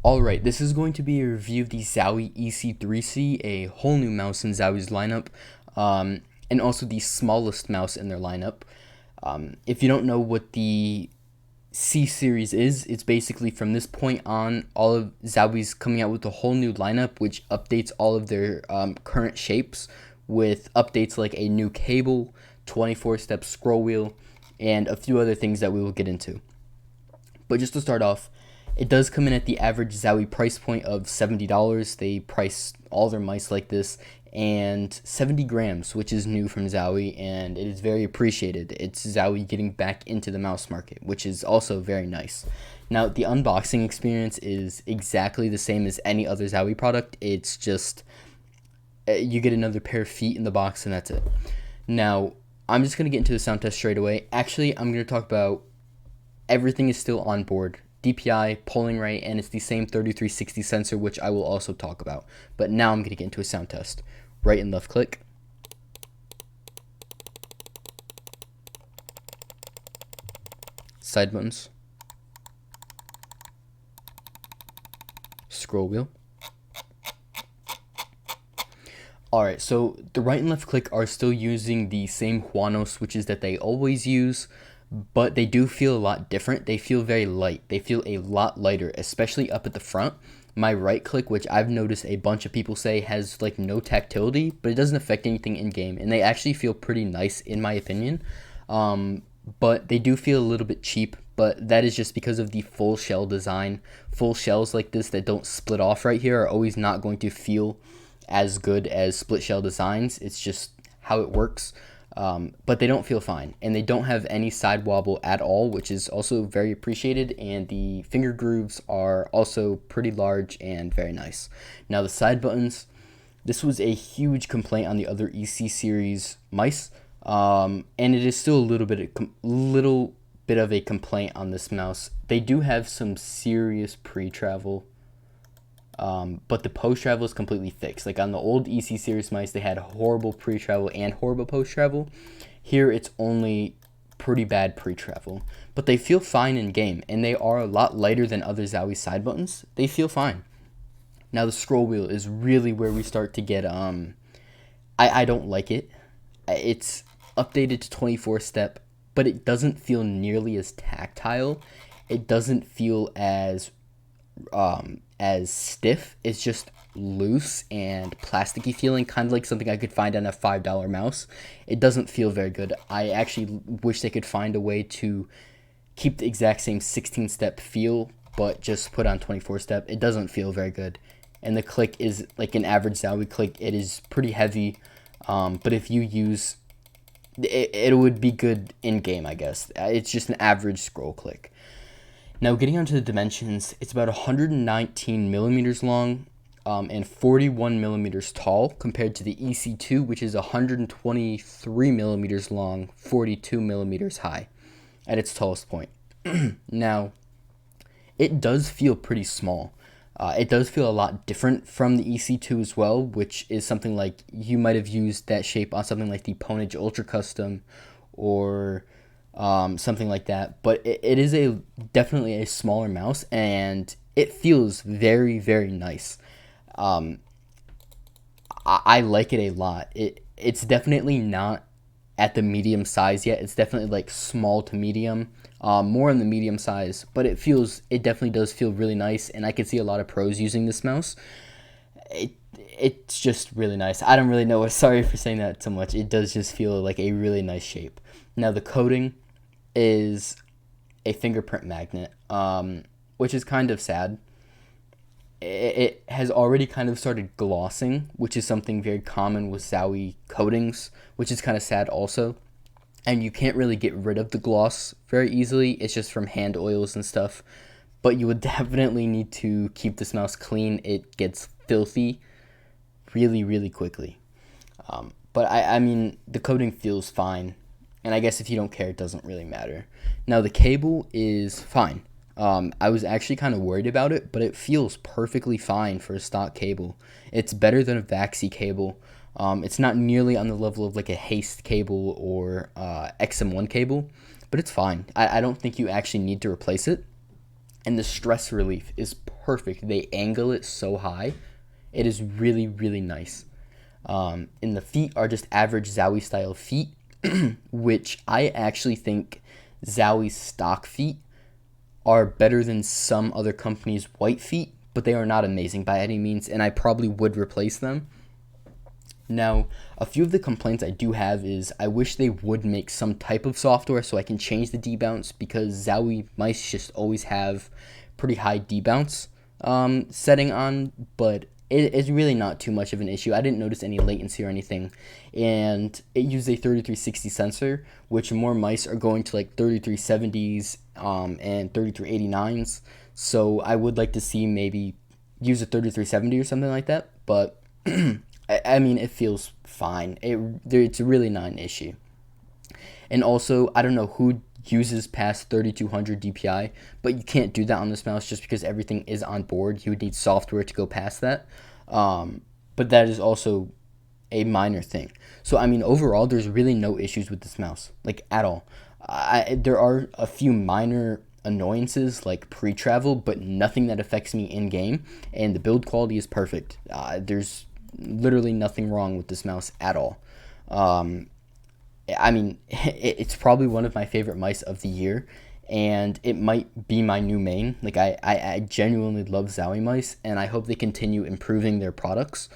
Alright, this is going to be a review of the Zowie EC3-C, a whole new mouse in Zowie's lineup, and also the smallest mouse in their lineup. If you don't know what the C series is, it's basically from this point on, all of Zowie's coming out with a whole new lineup, which updates all of their current shapes with updates like a new cable, 24-step scroll wheel, and a few other things that we will get into. But just to start off, it does come in at the average Zowie price point of $70. They price all their mice like this, and 70 grams, which is new from Zowie, and it is very appreciated. It's Zowie getting back into the mouse market, which is also very nice. Now, the unboxing experience is exactly the same as any other Zowie product. It's just you get another pair of feet in the box, and that's it. Now, I'm just going to get into the sound test straight away. Actually, I'm going to talk about everything is still on board. DPI, polling rate, and it's the same 3360 sensor, which I will also talk about. But now I'm going to get into a sound test. Right and left click. Side buttons. Scroll wheel. Alright, so the right and left click are still using the same Huano switches that they always use, but they do feel a lot different. They feel very light. They feel a lot lighter, especially up at the front. My right click, which I've noticed a bunch of people say has like no tactility, but it doesn't affect anything in game, and they actually feel pretty nice in my opinion. But they do feel a little bit cheap, but that is just because of the full shell design. Full shells like this that don't split off right here are always not going to feel as good as split shell designs. It's just how it works. But they don't feel fine, and they don't have any side wobble at all, which is also very appreciated, and the finger grooves are also pretty large and very nice. Now the side buttons, this was a huge complaint on the other EC series mice, and it is still a little bit of a complaint on this mouse. They do have some serious pre-travel, but the post-travel is completely fixed. Like on the old EC series mice, they had horrible pre-travel and horrible post-travel. Here, it's only pretty bad pre-travel, but they feel fine in game, and they are a lot lighter than other Zowie side buttons. They feel fine. Now the scroll wheel is really where we start to get, I don't like it. It's updated to 24-step, but it doesn't feel nearly as tactile. It doesn't feel as stiff. It's just loose and plasticky feeling, kind of like something I could find on a $5 mouse. It doesn't feel very good. I actually wish they could find a way to keep the exact same 16-step feel, but just put on 24-step. It doesn't feel very good. And the click is like an average Zowie click. It is pretty heavy, but if you use it would be good in game, I guess. It's just an average scroll click. Now, getting onto the dimensions, it's about 119 millimeters long and 41 millimeters tall, compared to the EC2, which is 123 millimeters long, 42 millimeters high at its tallest point. Now, it does feel pretty small. It does feel a lot different from the EC2 as well, which is something like you might have used that shape on something like the Ponage Ultra Custom or something like that, but it is definitely a smaller mouse, and it feels very, very nice. I like it a lot. It's definitely not at the medium size yet. It's definitely like small to medium, more in the medium size, but it definitely does feel really nice, and I can see a lot of pros using this mouse. It's just really nice. I don't really know. Sorry for saying that so much. It does just feel like a really nice shape. Now the coating is a fingerprint magnet, which is kind of sad. It has already kind of started glossing, which is something very common with Zowie coatings, which is kind of sad also. And you can't really get rid of the gloss very easily. It's just from hand oils and stuff. But you would definitely need to keep this mouse clean. It gets filthy really, really quickly. But I mean, the coating feels fine. And I guess if you don't care, it doesn't really matter. Now, the cable is fine. I was actually kind of worried about it, but it feels perfectly fine for a stock cable. It's better than a Vaxi cable. It's not nearly on the level of like a Haste cable or XM1 cable, but it's fine. I don't think you actually need to replace it. And the stress relief is perfect. They angle it so high. It is really, really nice. And the feet are just average Zowie style feet, which I actually think Zowie's stock feet are better than some other companies' white feet, but they are not amazing by any means, and I probably would replace them. Now, a few of the complaints I do have is I wish they would make some type of software so I can change the debounce, because Zowie mice just always have pretty high debounce setting on, but it's really not too much of an issue. I didn't notice any latency or anything, and it used a 3360 sensor, which more mice are going to like 3370s and 3389s, so I would like to see maybe use a 3370 or something like that, but I mean, it feels fine. It's really not an issue. And also, I don't know who uses past 3200 DPI, but you can't do that on this mouse just because everything is on board. You would need software to go past that. But that is also a minor thing. So, I mean, overall, there's really no issues with this mouse, like, at all. There are a few minor annoyances like pre-travel, but nothing that affects me in-game, and the build quality is perfect. There's literally nothing wrong with this mouse at all. I mean, it's probably one of my favorite mice of the year, and it might be my new main. Like, I genuinely love Zowie mice, and I hope they continue improving their products.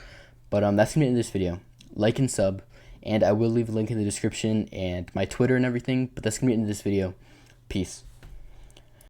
But that's gonna be it in this video. Like and sub, and I will leave a link in the description and my Twitter and everything. But that's gonna be it in this video. Peace.